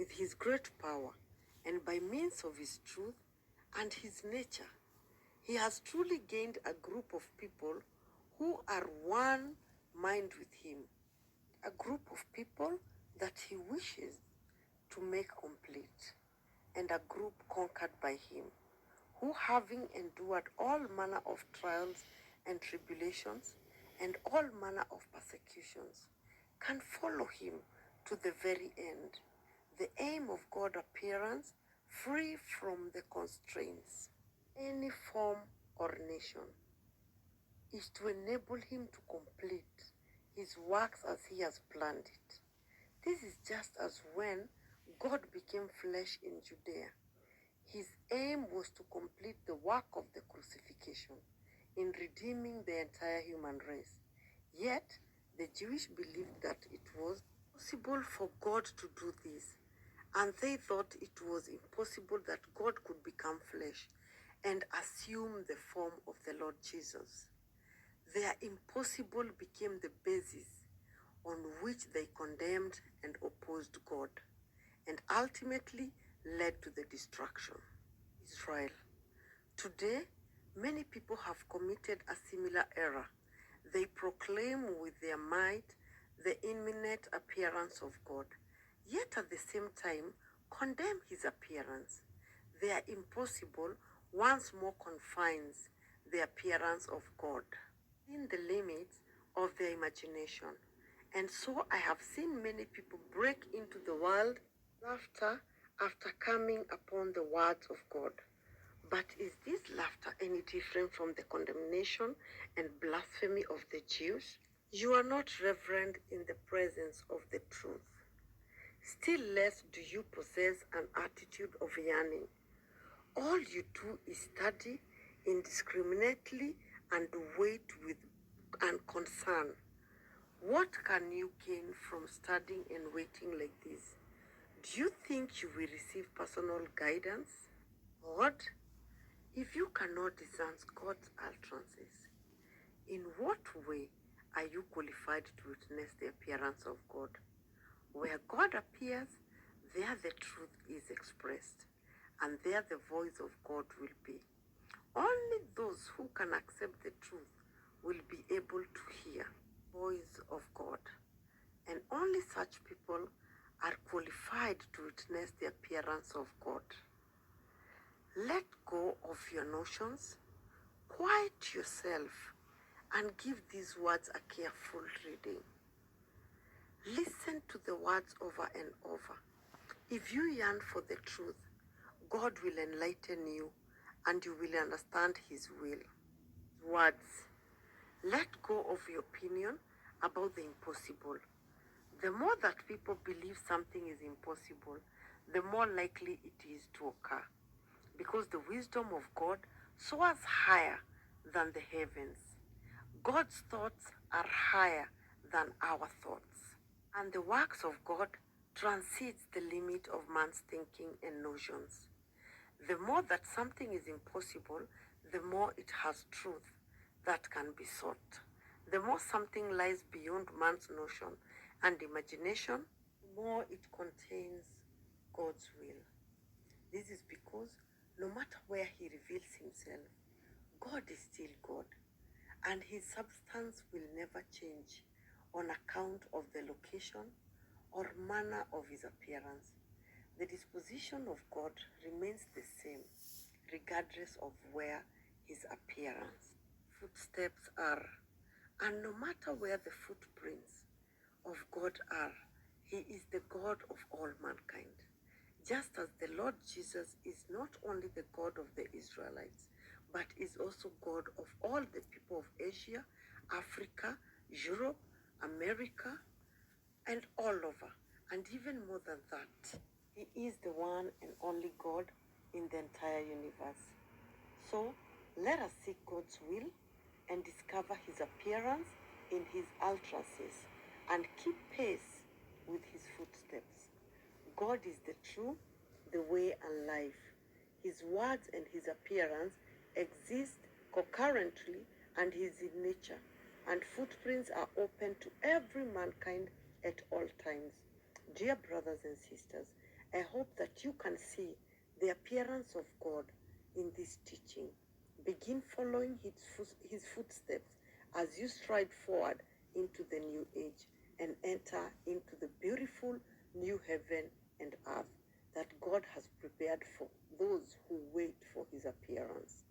with his great power and by means of his truth and his nature. He has truly gained a group of people who are one mind with him, a group of people that he wishes to make complete, and a group conquered by him, who having endured all manner of trials and tribulations and all manner of persecutions, can follow him to the very end. The aim of God's appearance, free from the constraints, any form or nation, is to enable him to complete his works as he has planned it. This is just as when God became flesh in Judea. His aim was to complete the work of the crucifixion in redeeming the entire human race. Yet, the Jewish believed that it was possible for God to do this, and they thought it was impossible that God could become flesh and assume the form of the Lord Jesus. Their impossible became the basis on which they condemned and opposed God, and ultimately led to the destruction. Israel. Today, many people have committed a similar error. They proclaim with their might the imminent appearance of God, yet at the same time condemn his appearance. Their impossible once more confines the appearance of God in the limits of their imagination. And so I have seen many people break into the world laughter after coming upon the words of God. But is this laughter any different from the condemnation and blasphemy of the Jews? You are not reverent in the presence of the truth. Still less do you possess an attitude of yearning. All you do is study indiscriminately and wait with unconcern. What can you gain from studying and waiting like this? Do you think you will receive personal guidance? Lord, if you cannot discern God's utterances, in what way are you qualified to witness the appearance of God? Where God appears, there the truth is expressed, and there the voice of God will be. Only those who can accept the truth will be able to hear the voice of God, and only such people are qualified to witness the appearance of God. Let go of your notions, quiet yourself, and give these words a careful reading. Listen to the words over and over. If you yearn for the truth, God will enlighten you and you will understand his will. Words. Let go of your opinion about the impossible. The more that people believe something is impossible, the more likely it is to occur, because the wisdom of God soars higher than the heavens. God's thoughts are higher than our thoughts, and the works of God transcends the limit of man's thinking and notions. The more that something is impossible, the more it has truth that can be sought. The more something lies beyond man's notion and imagination, the more it contains God's will. This is because no matter where he reveals himself, God is still God, and his substance will never change on account of the location or manner of his appearance. The disposition of God remains the same, regardless of where his appearance. Footsteps are, and no matter where the footprints of God are, he is the God of all mankind. Just as the Lord Jesus is not only the God of the Israelites, but is also God of all the people of Asia, Africa, Europe, America, and all over, and even more than that. He is the one and only God in the entire universe. So let us seek God's will and discover his appearance in his utterances and keep pace with his footsteps. God is the truth, the way, and life. His words and his appearance exist concurrently and he is in nature, and footprints are open to every mankind at all times. Dear brothers and sisters, I hope that you can see the appearance of God in this teaching. Begin following his footsteps as you stride forward into the new age and enter into the beautiful new heaven and earth that God has prepared for those who wait for his appearance.